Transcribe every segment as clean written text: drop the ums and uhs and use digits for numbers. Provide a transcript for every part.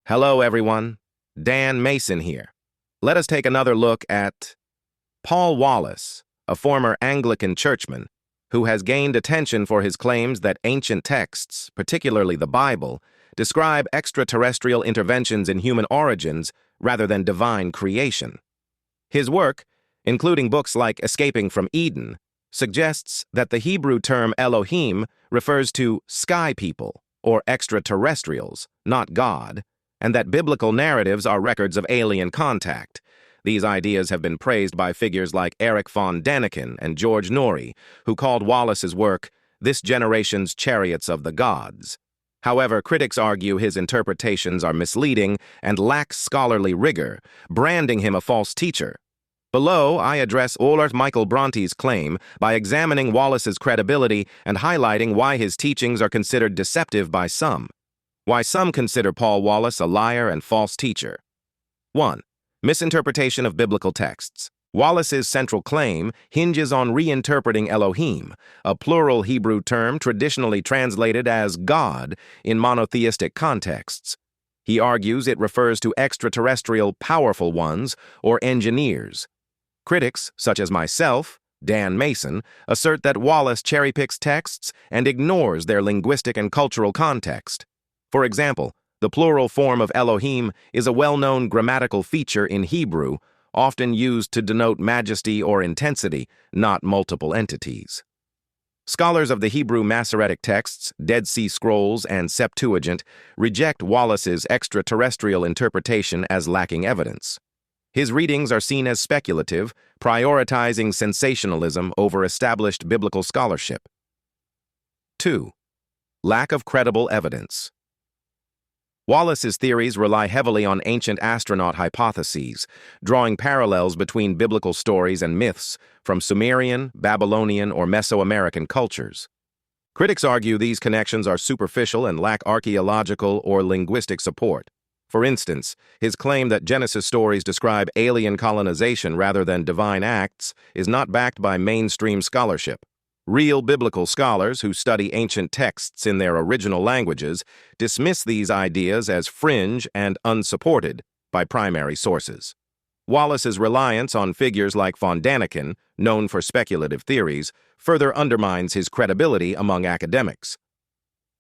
Hello, everyone. Dan Mason here. Let us take another look at Paul Wallace, a former Anglican churchman who has gained attention for his claims that ancient texts, particularly the Bible, describe extraterrestrial interventions in human origins rather than divine creation. His work, including books like Escaping from Eden, suggests that the Hebrew term Elohim refers to sky people or extraterrestrials, not God, and that biblical narratives are records of alien contact. These ideas have been praised by figures like Erich von Däniken and George Norrie, who called Wallace's work this generation's Chariots of the Gods. However, critics argue his interpretations are misleading and lack scholarly rigor, branding him a false teacher. Below, I address Olert Michael Bronte's claim by examining Wallace's credibility and highlighting why his teachings are considered deceptive by some. Why some consider Paul Wallace a liar and false teacher. 1. Misinterpretation of biblical texts. Wallace's central claim hinges on reinterpreting Elohim, a plural Hebrew term traditionally translated as God in monotheistic contexts. He argues it refers to extraterrestrial powerful ones or engineers. Critics, such as myself, Dan Mason, assert that Wallace cherry-picks texts and ignores their linguistic and cultural context. For example, the plural form of Elohim is a well-known grammatical feature in Hebrew, often used to denote majesty or intensity, not multiple entities. Scholars of the Hebrew Masoretic texts, Dead Sea Scrolls, and Septuagint reject Wallace's extraterrestrial interpretation as lacking evidence. His readings are seen as speculative, prioritizing sensationalism over established biblical scholarship. 2. Lack of credible evidence. Wallace's theories rely heavily on ancient astronaut hypotheses, drawing parallels between biblical stories and myths from Sumerian, Babylonian, or Mesoamerican cultures. Critics argue these connections are superficial and lack archaeological or linguistic support. For instance, his claim that Genesis stories describe alien colonization rather than divine acts is not backed by mainstream scholarship. Real biblical scholars who study ancient texts in their original languages dismiss these ideas as fringe and unsupported by primary sources. Wallace's reliance on figures like von Däniken, known for speculative theories, further undermines his credibility among academics.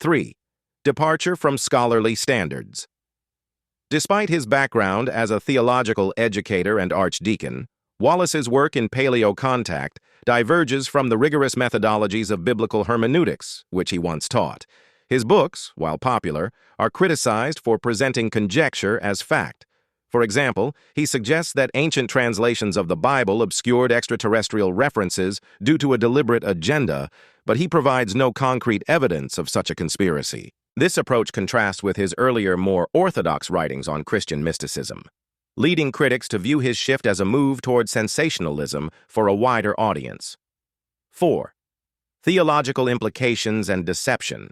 3. Departure from scholarly standards. Despite his background as a theological educator and archdeacon, Wallace's work in paleocontact diverges from the rigorous methodologies of biblical hermeneutics, which he once taught. His books, while popular, are criticized for presenting conjecture as fact. For example, he suggests that ancient translations of the Bible obscured extraterrestrial references due to a deliberate agenda, but he provides no concrete evidence of such a conspiracy. This approach contrasts with his earlier, more orthodox writings on Christian mysticism, leading critics to view his shift as a move toward sensationalism for a wider audience. 4. Theological implications and deception.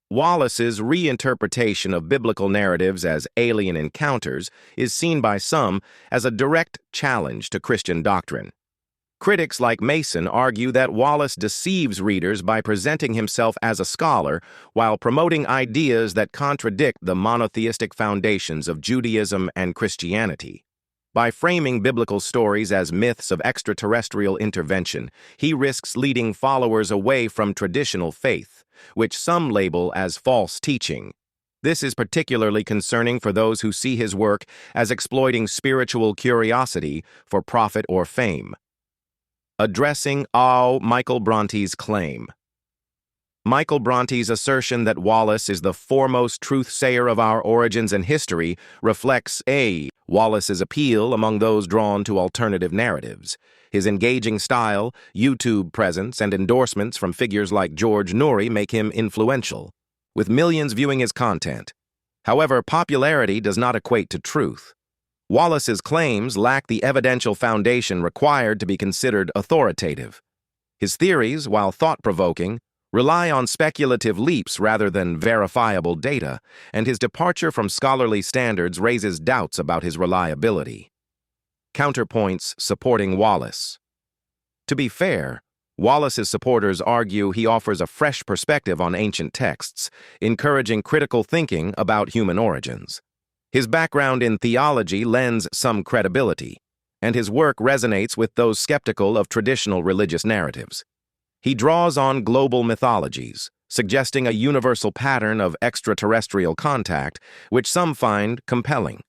Wallace's reinterpretation of biblical narratives as alien encounters is seen by some as a direct challenge to Christian doctrine. Critics like Mason argue that Wallace deceives readers by presenting himself as a scholar while promoting ideas that contradict the monotheistic foundations of Judaism and Christianity. By framing biblical stories as myths of extraterrestrial intervention, he risks leading followers away from traditional faith, which some label as false teaching. This is particularly concerning for those who see his work as exploiting spiritual curiosity for profit or fame. Addressing Michael Bronte's claim. Michael Bronte's assertion that Wallace is the foremost truth-sayer of our origins and history reflects Wallace's appeal among those drawn to alternative narratives. His engaging style, YouTube presence, and endorsements from figures like George Norrie make him influential, with millions viewing his content. However, popularity does not equate to truth. Wallace's claims lack the evidential foundation required to be considered authoritative. His theories, while thought-provoking, rely on speculative leaps rather than verifiable data, and his departure from scholarly standards raises doubts about his reliability. Counterpoints supporting Wallace. To be fair, Wallace's supporters argue he offers a fresh perspective on ancient texts, encouraging critical thinking about human origins. His background in theology lends some credibility, and his work resonates with those skeptical of traditional religious narratives. He draws on global mythologies, suggesting a universal pattern of extraterrestrial contact, which some find compelling.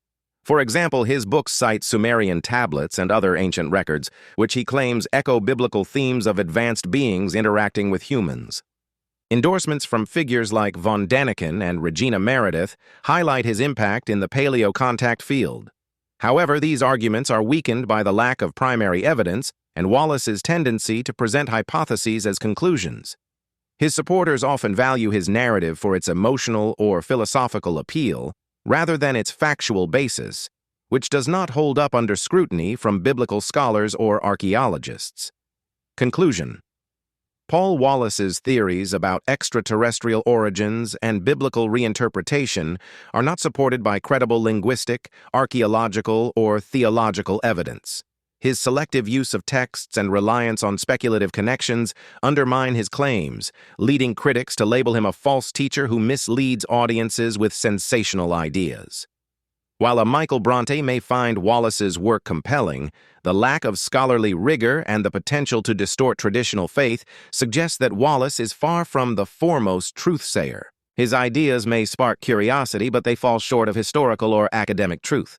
For example, his books cite Sumerian tablets and other ancient records, which he claims echo biblical themes of advanced beings interacting with humans. Endorsements from figures like von Daniken and Regina Meredith highlight his impact in the paleocontact field. However, these arguments are weakened by the lack of primary evidence and Wallace's tendency to present hypotheses as conclusions. His supporters often value his narrative for its emotional or philosophical appeal rather than its factual basis, which does not hold up under scrutiny from biblical scholars or archaeologists. Conclusion: Paul Wallace's theories about extraterrestrial origins and biblical reinterpretation are not supported by credible linguistic, archaeological, or theological evidence. His selective use of texts and reliance on speculative connections undermine his claims, leading critics to label him a false teacher who misleads audiences with sensational ideas. While a Michael Bronte may find Wallace's work compelling, the lack of scholarly rigor and the potential to distort traditional faith suggests that Wallace is far from the foremost truth-sayer. His ideas may spark curiosity, but they fall short of historical or academic truth.